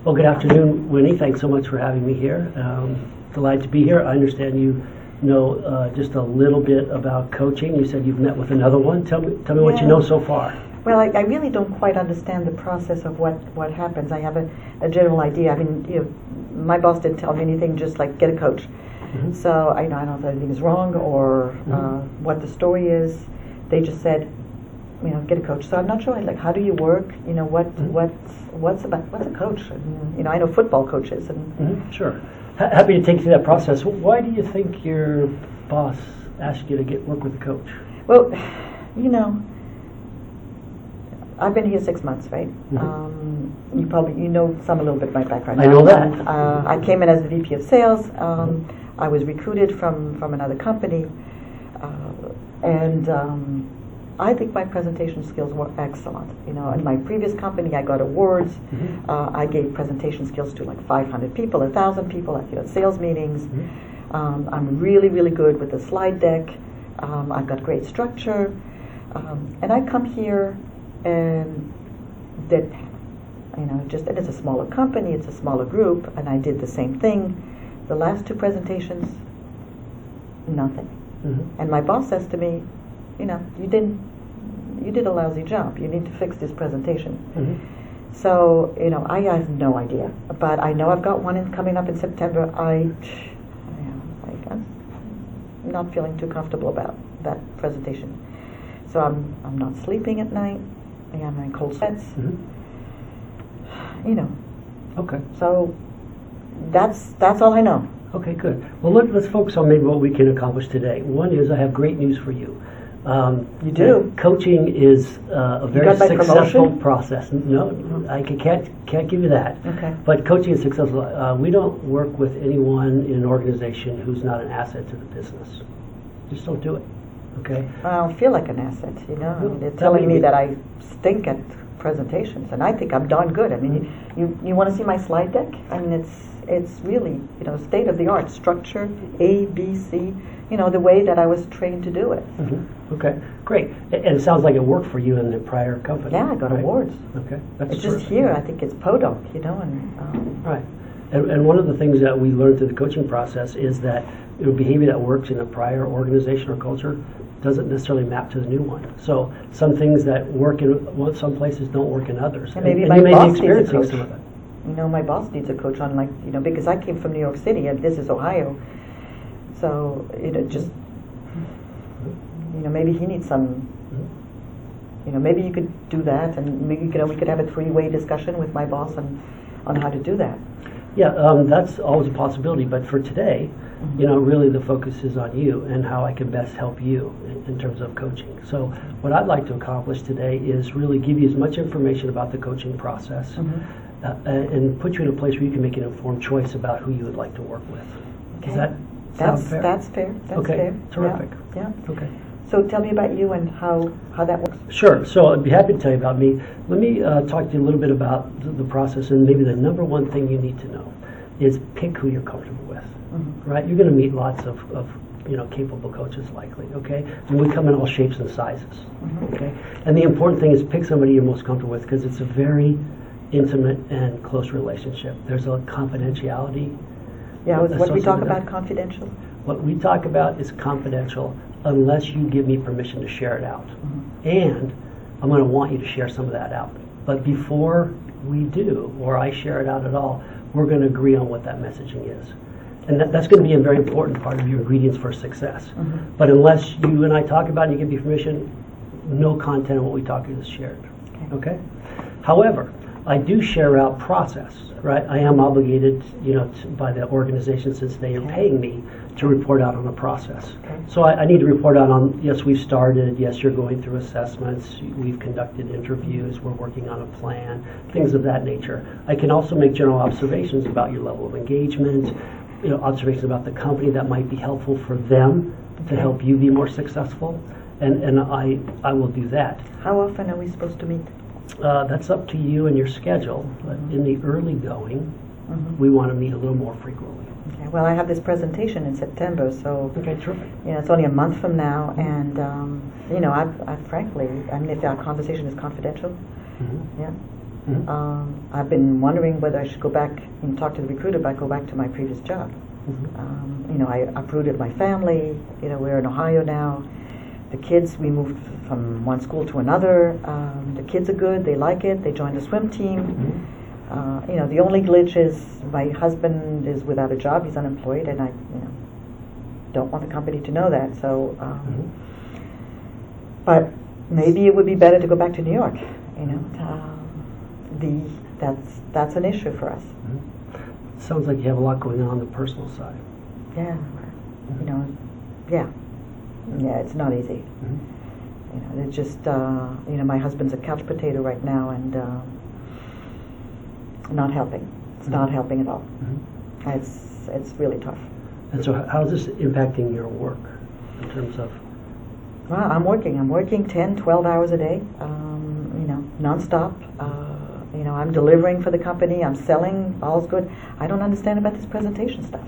Well, good afternoon, Winnie. Thanks so much for having me here. Delighted to be here. I understand you know just a little bit about coaching. You said you've met with another one. Tell me what you know so far. Well, I really don't quite understand the process of what happens. I have a general idea. I mean, my boss didn't tell me anything, just like get a coach. Mm-hmm. So I don't know if anything is wrong or what the story is. They just said, get a coach. So I'm not sure. Like, how do you work? What's a coach? And, I know football coaches. And Sure. Happy to take you through that process. Why do you think your boss asked you to work with a coach? Well, I've been here 6 months, right? Mm-hmm. You know a little bit of my background. I know that. I came in as the VP of sales. I was recruited from another company, and I think my presentation skills were excellent. In my previous company, I got awards. Mm-hmm. I gave presentation skills to like 500 people, 1,000 people at sales meetings. Mm-hmm. I'm really, really good with the slide deck. I've got great structure, and I come here and and it's a smaller company, it's a smaller group, and I did the same thing. The last 2 presentations, nothing. Mm-hmm. And my boss says to me, you did a lousy job. You need to fix this presentation. Mm-hmm. So, I have no idea, but I know I've got one coming up in September. I'm not feeling too comfortable about that presentation. So I'm not sleeping at night. I'm in cold sweats. Mm-hmm. Okay. So that's all I know. Okay, good. Well, let's focus on maybe what we can accomplish today. One is I have great news for you. You do? Coaching is a very successful promotion? process. No, I can't give you that. Okay. But coaching is successful. We don't work with anyone in an organization who's not an asset to the business. Just don't do it. Okay. I don't feel like an asset, They're telling me that I stink at presentations, and I think I'm darn good. I mean, you want to see my slide deck? I mean, it's really, state of the art structure, A, B, C, the way that I was trained to do it. Mm-hmm. Okay, great. And it sounds like it worked for you in the prior company. Yeah, I got awards. Okay, that's it's just here. I think it's Podunk, and right. And one of the things that we learned through the coaching process is that behavior that works in a prior organization or culture doesn't necessarily map to the new one. So some things that work in some places don't work in others. And maybe and my you may boss be experiencing needs a coach. some of that. My boss needs a coach on because I came from New York City and this is Ohio. So, just, maybe he needs some, maybe you could do that, and maybe, we could have a 3-way discussion with my boss on how to do that. Yeah, that's always a possibility, but for today, really the focus is on you and how I can best help you in terms of coaching. So what I'd like to accomplish today is really give you as much information about the coaching process and put you in a place where you can make an informed choice about who you would like to work with. Okay. Does that sound fair? That's fair. That's okay, fair. terrific. Yeah. Okay. So tell me about you and how that works. Sure. So I'd be happy to tell you about me. Let me talk to you a little bit about the process, and maybe the number one thing you need to know is pick who you're comfortable with. Mm-hmm. Right? You're going to meet lots of capable coaches likely. Okay, and we come in all shapes and sizes. Mm-hmm. Okay, and the important thing is pick somebody you're most comfortable with because it's a very intimate and close relationship. There's a confidentiality. Yeah, what do we talk about confidential? What we talk about is confidential unless you give me permission to share it out. Mm-hmm. And I'm going to want you to share some of that out. But before we do, or I share it out at all, we're going to agree on what that messaging is. And that's going to be a very important part of your ingredients for success. Mm-hmm. But unless you and I talk about it and you give me permission, no content of what we talk is shared. Okay? However, I do share out process, right? I am obligated, by the organization since they are paying me to report out on a process. Okay. So I need to report out on, yes, we've started, yes, you're going through assessments, we've conducted interviews, we're working on a plan, things of that nature. I can also make general observations about your level of engagement, observations about the company that might be helpful for them to help you be more successful, and I will do that. How often are we supposed to meet? That's up to you and your schedule. But in the early going, we want to meet a little more frequently. Okay. Well, I have this presentation in September, so okay, terrific. It's only a month from now, and I frankly, if our conversation is confidential, I've been wondering whether I should go back and talk to the recruiter about go back to my previous job. I uprooted my family. We're in Ohio now. The kids, we moved from one school to another. The kids are good. They like it. They joined the swim team. The only glitch is my husband is without a job. He's unemployed, and I don't want the company to know that. So, but maybe it would be better to go back to New York. That's an issue for us. Sounds like you have a lot going on the personal side. Yeah, it's not easy. It's just my husband's a couch potato right now, and not helping. It's not helping at all. It's really tough. And so, how's this impacting your work in terms of? Well, I'm working 10, 12 hours a day, nonstop. I'm delivering for the company. I'm selling. All's good. I don't understand about this presentation stuff.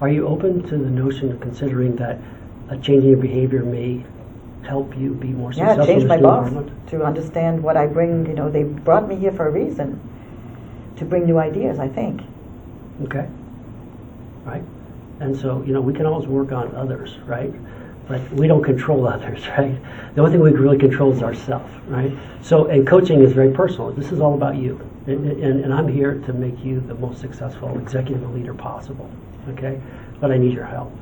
Are you open to the notion of considering that a change in your behavior may help you be more successful? Yeah, change my in this boss environment? to understand what I bring. They brought me here for a reason, to bring new ideas, I think. Okay. Right. And so, we can always work on others, right? But we don't control others, right? The only thing we really control is ourselves, right? So, and coaching is very personal. This is all about you. And I'm here to make you the most successful executive leader possible, okay? But I need your help,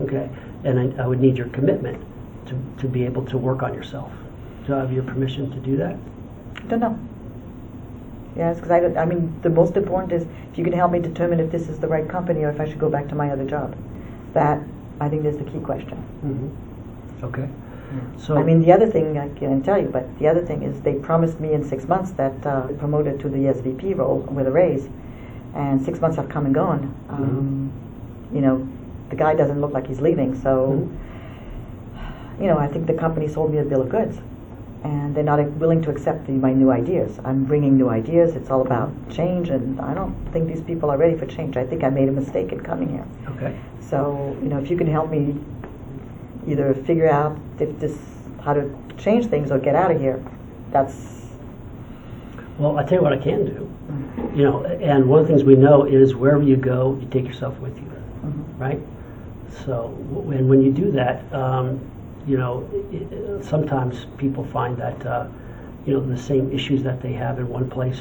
okay? And I would need your commitment to be able to work on yourself. Do I have your permission to do that? I don't know. Yes, because the most important is if you can help me determine if this is the right company or if I should go back to my other job. That, I think, is the key question. Okay. So the other thing I can't tell you, but the other thing is they promised me in 6 months that promoted to the SVP role with a raise, and 6 months have come and gone. The guy doesn't look like he's leaving, so I think the company sold me a bill of goods, and they're not willing to accept my new ideas. I'm bringing new ideas. It's all about change, and I don't think these people are ready for change. I think I made a mistake in coming here. Okay. So, if you can help me either figure out how to change things or get out of here, that's... Well, I tell you what I can do. And one of the things we know is wherever you go, you take yourself with you, right? So, and when you do that, sometimes people find that, the same issues that they have in one place,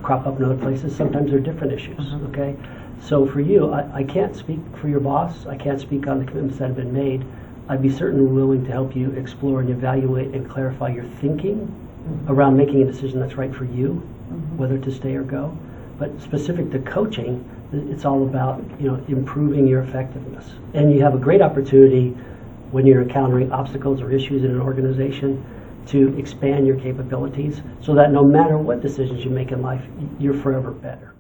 crop up in other places. Sometimes they're different issues, okay? So for you, I can't speak for your boss. I can't speak on the commitments that have been made. I'd be certainly willing to help you explore and evaluate and clarify your thinking around making a decision that's right for you, whether to stay or go. But specific to coaching, it's all about, improving your effectiveness. And you have a great opportunity when you're encountering obstacles or issues in an organization to expand your capabilities so that no matter what decisions you make in life, you're forever better.